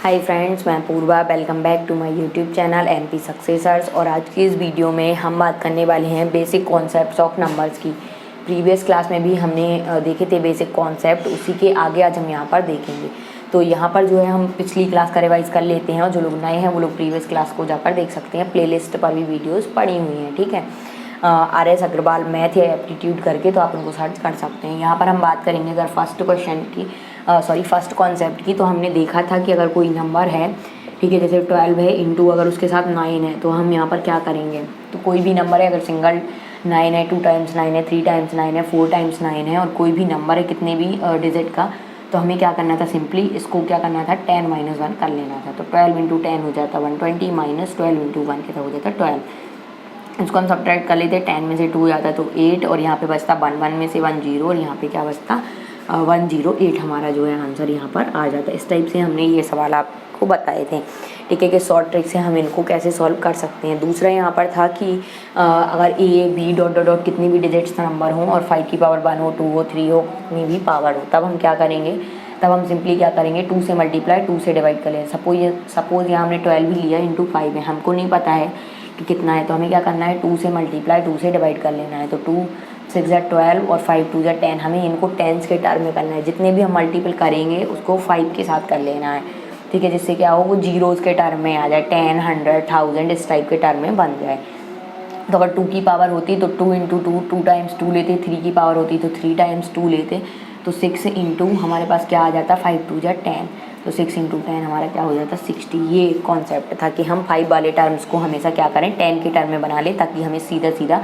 हाय friends, मैं Purva. Welcome back to my YouTube channel NP successors. और आज की इस वीडियो में हम बात करने वाले हैं बेसिक कॉन्सेप्ट्स ऑफ नंबर्स की। प्रीवियस क्लास में भी हमने देखे थे बेसिक कॉन्सेप्ट, उसी के आगे आज हम यहाँ पर देखेंगे। तो यहाँ पर जो है हम पिछली क्लास का रिवाइज कर लेते हैं और जो लोग नए हैं वो लोग प्रीवियस क्लास को जाकर देख सकते हैं। प्लेलिस्ट पर भी वीडियोज़ पड़ी हुई हैं, ठीक है। RS अग्रवाल मैथ या एप्टीट्यूड करके तो आप उनको सर्च कर सकते हैं। यहाँ पर हम बात करेंगे अगर फर्स्ट क्वेश्चन की फर्स्ट कॉन्सेप्ट की। तो हमने देखा था कि अगर कोई नंबर है, ठीक है, जैसे 12 है इंटू अगर उसके साथ 9 है, तो हम यहाँ पर क्या करेंगे। तो कोई भी नंबर है, अगर सिंगल 9 है, 2 टाइम्स 9 है, 3 टाइम्स 9 है, 4 टाइम्स 9 है, और कोई भी नंबर है कितने भी डिजिट का, तो हमें क्या करना था, सिंपली इसको क्या करना था, 10 - 1 कर लेना था। तो 12 × 10 हो जाता 120 माइनस 12 × 1 कितना हो जाता 12। इसको हम सब्ट्रैक्ट कर लेते हैं, 10 में से 2 जाता तो 8, और यहाँ पे बचता 1, 1 में से 1 0, और यहाँ पे क्या बचता 108 हमारा जो है आंसर यहाँ पर आ जाता है। इस टाइप से हमने ये सवाल आपको बताए थे, ठीक है, कि शॉर्ट ट्रिक से हम इनको कैसे सॉल्व कर सकते हैं। दूसरा यहाँ पर था कि अगर A B dot dot dot कितनी भी डिजिट्स नंबर हों और 5 की पावर 1 हो, 2 हो, 3 हो, कितनी भी पावर हो, तब हम क्या करेंगे, तब हम सिंपली क्या करेंगे, 2 से मल्टीप्लाई 2 से डिवाइड कर लें। सपोज यहाँ हमने 12 भी लिया इंटू 5 है, हमको नहीं पता है कि कितना है, तो हमें क्या करना है, 2 से मल्टीप्लाई 2 से डिवाइड कर लेना है। तो 2 6 = 12 और 5 2 = 10, हमें इनको टेंस के टर्म में करना है। जितने भी हम मल्टीपल करेंगे उसको 5 के साथ कर लेना है, ठीक है, जिससे क्या हो, वो जीरोज़ के टर्म में आ जाए, 10 100 1000 इस टाइप के टर्म में बन जाए। तो अगर 2 की पावर होती तो 2 × 2 2 टाइम्स 2 लेते, 3 की पावर होती तो 3 टाइम्स 2 लेते, तो 6 × हमारे पास क्या आ जाता, 5 2 = 10, तो 6 × 10 हमारा क्या हो जाता 60। ये कॉन्सेप्ट था कि हम 5 वाले टर्म्स को हमेशा क्या करें, 10 के टर्म में बना लें, ताकि हमें सीधा सीधा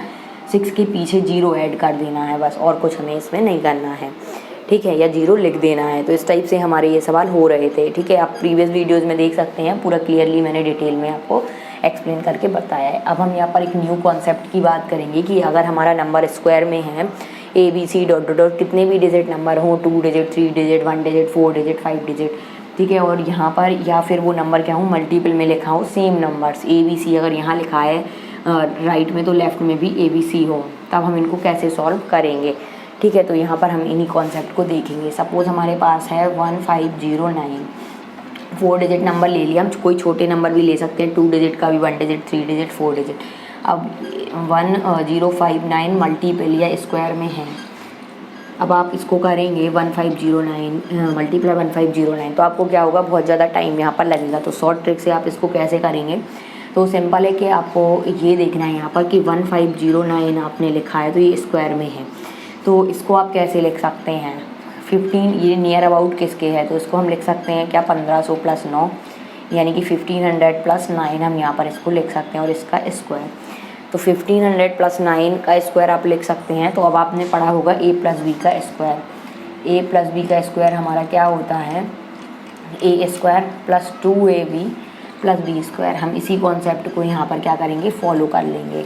6 के पीछे 0 ऐड कर देना है, बस, और कुछ हमें इसमें नहीं करना है, ठीक है, या 0 लिख देना है। तो इस टाइप से हमारे ये सवाल हो रहे थे, ठीक है। आप प्रीवियस वीडियोज़ में देख सकते हैं, पूरा क्लियरली मैंने डिटेल में आपको एक्सप्लेन करके बताया है। अब हम यहाँ पर एक न्यू कॉन्सेप्ट की बात करेंगे कि अगर हमारा नंबर स्क्वायर में है, ABC डॉट डॉट डॉट कितने भी डिजिट नंबर हों, 2 digit 3 digit 1 digit 4 digit 5 digit, ठीक है, और यहाँ पर या फिर वो नंबर क्या हो, मल्टीपल में लिखा हो, सेम नंबर्स ABC अगर यहाँ लिखा है राइट में, तो लेफ़्ट में भी ABC हो, तब हम इनको कैसे सॉल्व करेंगे, ठीक है। तो यहाँ पर हम इन्हीं कॉन्सेप्ट को देखेंगे। सपोज़ हमारे पास है 1509, 4 डिजिट नंबर ले लिया, हम कोई छोटे नंबर भी ले सकते हैं, 2 डिजिट का भी, 1 डिजिट 3 डिजिट 4 डिजिट। अब 1059 मल्टीपल या स्क्वायर में है, अब आप इसको करेंगे 1509 मल्टीप्लाई 1509, तो आपको क्या होगा, बहुत ज़्यादा टाइम यहाँ पर लगेगा। तो शॉर्ट ट्रिक से आप इसको कैसे करेंगे, तो सिंपल है कि आपको ये देखना है यहाँ पर कि 1509 आपने लिखा है तो ये स्क्वायर में है, तो इसको आप कैसे लिख सकते हैं, 15 ये नियर अबाउट किसके है, तो इसको हम लिख सकते हैं क्या, 1500 + 9 यानी कि 1500 + 9 हम यहाँ पर इसको लिख सकते हैं, और इसका स्क्वायर। तो 1500 + 9 का स्क्वायर आप लिख सकते हैं। तो अब आपने पढ़ा होगा a + b का स्क्वायर, a + b का स्क्वायर हमारा क्या होता है, a² + 2ab + b²। हम इसी कॉन्सेप्ट को यहाँ पर क्या करेंगे, फॉलो कर लेंगे।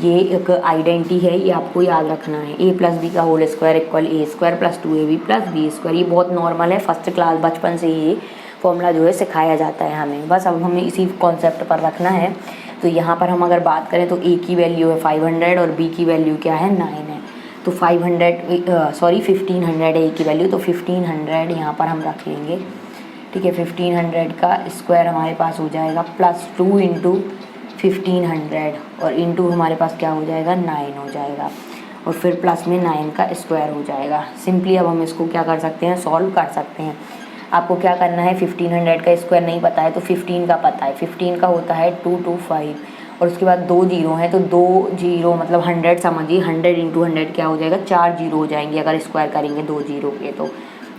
ये एक आइडेंटिटी है, ये आपको याद रखना है, a + b का whole square equal a² + 2ab + b²। ये बहुत नॉर्मल है, फर्स्ट क्लास बचपन से ये फॉर्मूला जो है सिखाया जाता है हमें, बस अब हमें इसी कॉन्सेप्ट पर रखना है। तो यहाँ पर हम अगर बात करें तो a की वैल्यू है 500 और b की वैल्यू क्या है 9 है, तो 1500 है a की वैल्यू, तो 1500 यहाँ पर हम रख लेंगे, ठीक है। 1500 का स्क्वायर हमारे पास हो जाएगा +2 × 1500, और इंटू हमारे पास क्या हो जाएगा 9 हो जाएगा, और फिर प्लस में 9 का स्क्वायर हो जाएगा। सिंपली अब हम इसको क्या कर सकते हैं, सॉल्व कर सकते हैं। आपको क्या करना है, 1500 का स्क्वायर नहीं पता है तो 15 का पता है, 15 का होता है 225, और उसके बाद 2 जीरो हैं, तो 2 जीरो मतलब 100 समझिए, 100 × 100 क्या हो जाएगा, 4 जीरो हो जाएंगे अगर स्क्वायर करेंगे 2 जीरो के, तो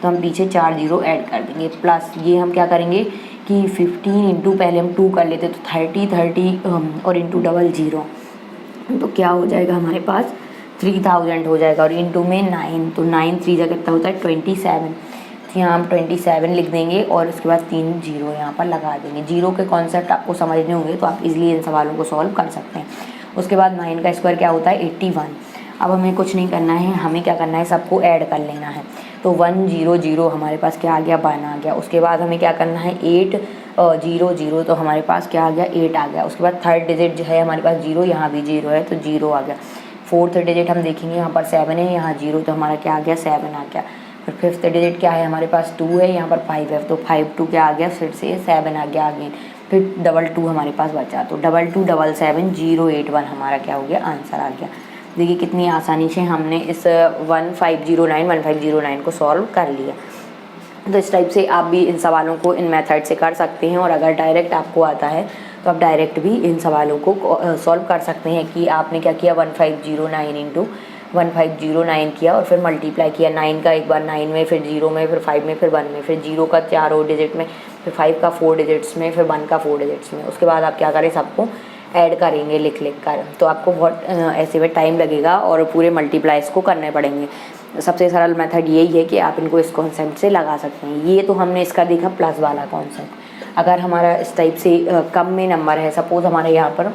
हम पीछे 4 जीरो ऐड कर देंगे, प्लस ये हम क्या करेंगे कि 15 इंटू पहले हम 2 कर लेते तो 30 और इंटू 00, तो क्या हो जाएगा हमारे पास 3000 हो जाएगा, और इंटू में 9, तो 9 3 जगह कितना होता है 27, तो यहाँ हम 27 लिख देंगे, और उसके बाद 3 जीरो यहाँ पर लगा देंगे। जीरो के कॉन्सेप्ट आपको समझने होंगे तो आप इजीली इन सवालों को सॉल्व कर सकते हैं। उसके बाद 9 का स्क्वायर क्या होता है 81। अब हमें कुछ नहीं करना है, हमें क्या करना है, सबको ऐड कर लेना है। तो 100 हमारे पास क्या आ गया, 1 आ गया। उसके बाद हमें क्या करना है 800, तो हमारे पास क्या आ गया 8 आ गया। उसके बाद थर्ड डिजिट जो है हमारे पास 0, यहाँ भी 0 है तो 0 आ गया। फोर्थ डिजिट हम देखेंगे यहाँ पर 7 है, यहाँ 0, तो हमारा क्या आ गया 7 आ गया। फिर फिफ्थ डिजिट क्या है हमारे पास 2 है, यहाँ पर 5 है, तो 5 2 क्या आ गया, फिर से 7 आ गया अगेन, फिर 2 हमारे पास बचा, तो 2 हमारा क्या हो गया, आंसर आ गया। देखिए कितनी आसानी से हमने इस 1509 को सॉल्व कर लिया। तो इस टाइप से आप भी इन सवालों को इन मेथड से कर सकते हैं, और अगर डायरेक्ट आपको आता है तो आप डायरेक्ट भी इन सवालों को सॉल्व कर सकते हैं कि आपने क्या किया, 1509 इंटू 1509 किया और फिर मल्टीप्लाई किया 9 का एक बार 9 में, फिर 0 में, फिर 5 में, फिर 1 में, फिर 0 का 4 डिजिट में, फिर 5 का 4 डिजिट्स में, फिर 1 का 4 डिजिट्स में। उसके बाद आप क्या करें, सबको ऐड करेंगे लिख कर, तो आपको बहुत ऐसे में टाइम लगेगा और पूरे मल्टीप्लाइज को करने पड़ेंगे। सबसे सरल मेथड यही है कि आप इनको इस कॉन्सेप्ट से लगा सकते हैं। ये तो हमने इसका देखा प्लस वाला कॉन्सेप्ट। अगर हमारा इस टाइप से कम में नंबर है, सपोज़ हमारे यहाँ पर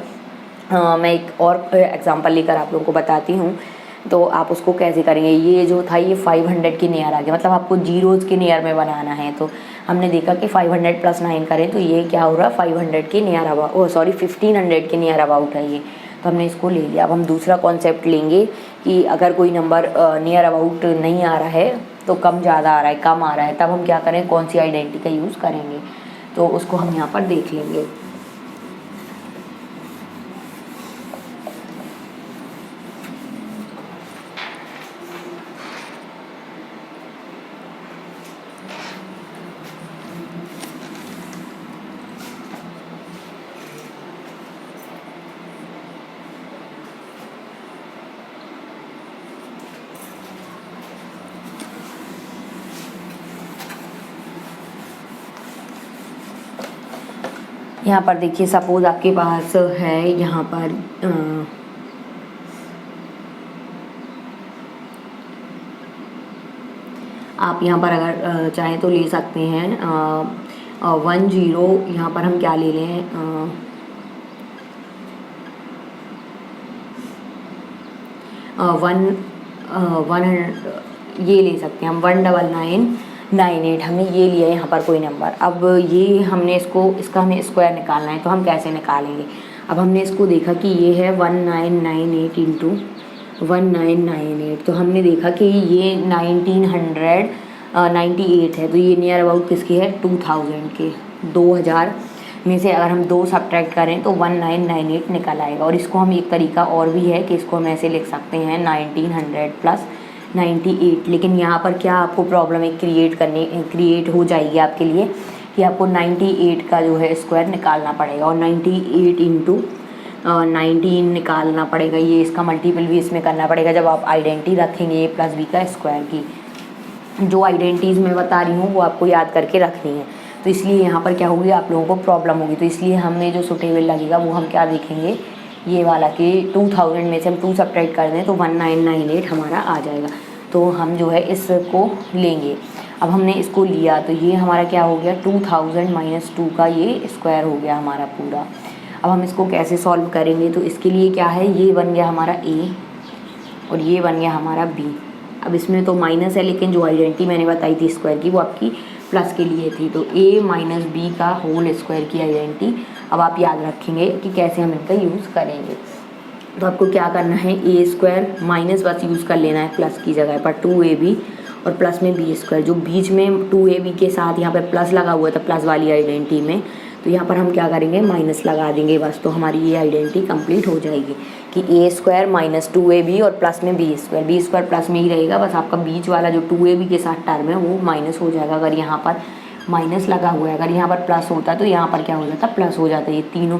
मैं एक और एग्जांपल लेकर आप लोगों को बताती हूँ, तो आप उसको कैसे करेंगे। ये जो था ये 500 के नियर आ गया, मतलब आपको जीरोज़ के नियर में बनाना है। तो हमने देखा कि 500 + 9 करें तो ये क्या हो रहा है, 500 के नियर अबाउट, 1500 के नियर अबाउट है ये, तो हमने इसको ले लिया। अब हम दूसरा कॉन्सेप्ट लेंगे कि अगर कोई नंबर नियर अबाउट नहीं आ रहा है, तो कम ज़्यादा आ रहा है, कम आ रहा है, तब हम क्या करें, कौन सी आइडेंटिटी का यूज़ करेंगे, तो उसको हम यहाँ पर देख लेंगे। यहाँ पर देखिए सपोज़ आपके पास है यहाँ पर आप यहाँ पर अगर चाहें तो ले सकते हैं 10, यहाँ पर हम क्या ले लें, 1 ये ले सकते हैं हम, 19998 हमने ये लिया है यहाँ पर कोई नंबर। अब ये हमने इसका हमें स्क्वायर निकालना है, तो हम कैसे निकालेंगे। अब हमने इसको देखा कि ये है 1998 इंटू 1998, तो हमने देखा कि ये 1998 है, तो ये नियर अबाउट किसकी है, 2000 के, 2000 में से अगर हम 2 सब्ट्रैक्ट करें तो 1998 निकल आएगा। और इसको हम एक तरीका और भी है कि इसको हम ऐसे लिख सकते हैं 1900 + 98। लेकिन यहाँ पर क्या आपको प्रॉब्लम एक क्रिएट हो जाएगी आपके लिए कि आपको 98 का जो है स्क्वायर निकालना पड़ेगा, और 98 इंटू 19 निकालना पड़ेगा। ये इसका मल्टीपल भी इसमें करना पड़ेगा जब आप आइडेंटिटी रखेंगे a + b का स्क्वायर की। जो आइडेंटिटीज़ मैं बता रही हूँ वो आपको याद करके रखनी है, तो इसलिए यहाँ पर क्या होगी, आप लोगों को प्रॉब्लम होगी। तो इसलिए हमें जो सुटेबल लगेगा वो हम क्या देखेंगे, ये वाला कि 2000 में से हम 2 सब्ट्रैक्ट कर दें तो 1998 हमारा आ जाएगा। तो हम जो है इसको लेंगे। अब हमने इसको लिया तो ये हमारा क्या हो गया, 2000 - 2 का ये स्क्वायर हो गया हमारा पूरा। अब हम इसको कैसे सॉल्व करेंगे, तो इसके लिए क्या है, ये बन गया हमारा a और ये बन गया हमारा b। अब इसमें तो माइनस है, लेकिन जो आइडेंटिटी मैंने बताई थी स्क्वायर की वो आपकी प्लस के लिए थी, तो a - b का होल स्क्वायर की आइडेंटिटी अब आप याद रखेंगे कि कैसे हम इनका यूज़ करेंगे। तो आपको क्या करना है, a² माइनस बस यूज़ कर लेना है प्लस की जगह पर, 2ab और प्लस में b², जो बीच में 2ab के साथ यहाँ पे प्लस लगा हुआ था प्लस वाली आइडेंटिटी में, तो यहाँ पर हम क्या करेंगे, माइनस लगा देंगे बस, तो हमारी ये आइडेंटिटी कंप्लीट हो जाएगी कि a² - 2ab और प्लस में b² प्लस में ही रहेगा, बस आपका बीच वाला जो 2ab के साथ टर्म है वो माइनस हो जाएगा। अगर यहाँ पर माइनस लगा हुआ है, अगर यहाँ पर प्लस होता तो यहाँ पर क्या हो जाता, प्लस हो जाता, ये तीनों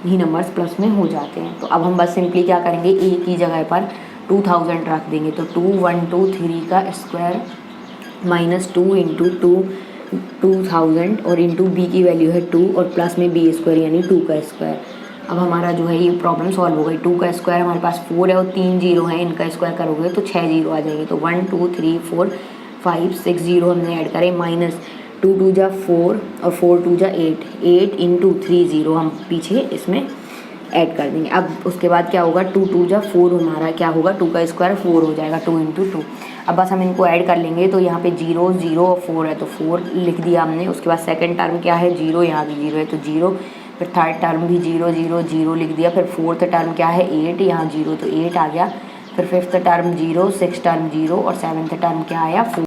ही नंबर्स प्लस में हो जाते हैं। तो अब हम बस सिंपली क्या करेंगे, a की जगह पर 2000 रख देंगे, तो 2123 का स्क्वायर -2 इंटू 2000 और इंटू b की वैल्यू है 2 और प्लस में b² यानी 2 का स्क्वायर। अब हमारा जो है ये प्रॉब्लम सॉल्व हो गई। 2 का स्क्वायर हमारे पास 4 है और 3 जीरो हैं, इनका स्क्वायर करोगे तो 6 जीरो आ जाएंगे, तो 1 2 3 4 5 6 जीरो हमने ऐड करें, माइनस 2 2 जा 4 और 4 2 जा 8 इंटू 3 जीरो हम पीछे इसमें ऐड कर देंगे। अब उसके बाद क्या होगा, 2 2 जा 4 हमारा क्या होगा, 2 का स्क्वायर 4 हो जाएगा, 2 इंटू 2। अब बस हम इनको ऐड कर लेंगे, तो यहाँ पे 0 0 और 4 है तो 4 लिख दिया हमने। उसके बाद सेकंड टर्म क्या है, 0, यहाँ भी 0 है तो 0, फिर थर्ड टर्म भी 0 0 0 लिख दिया, फिर फोर्थ टर्म क्या है 8, यहाँ 0 तो 8 आ गया, फिर फिफ्थ टर्म 0, सिक्स टर्म 0 और सेवन्थ टर्म क्या आया 4।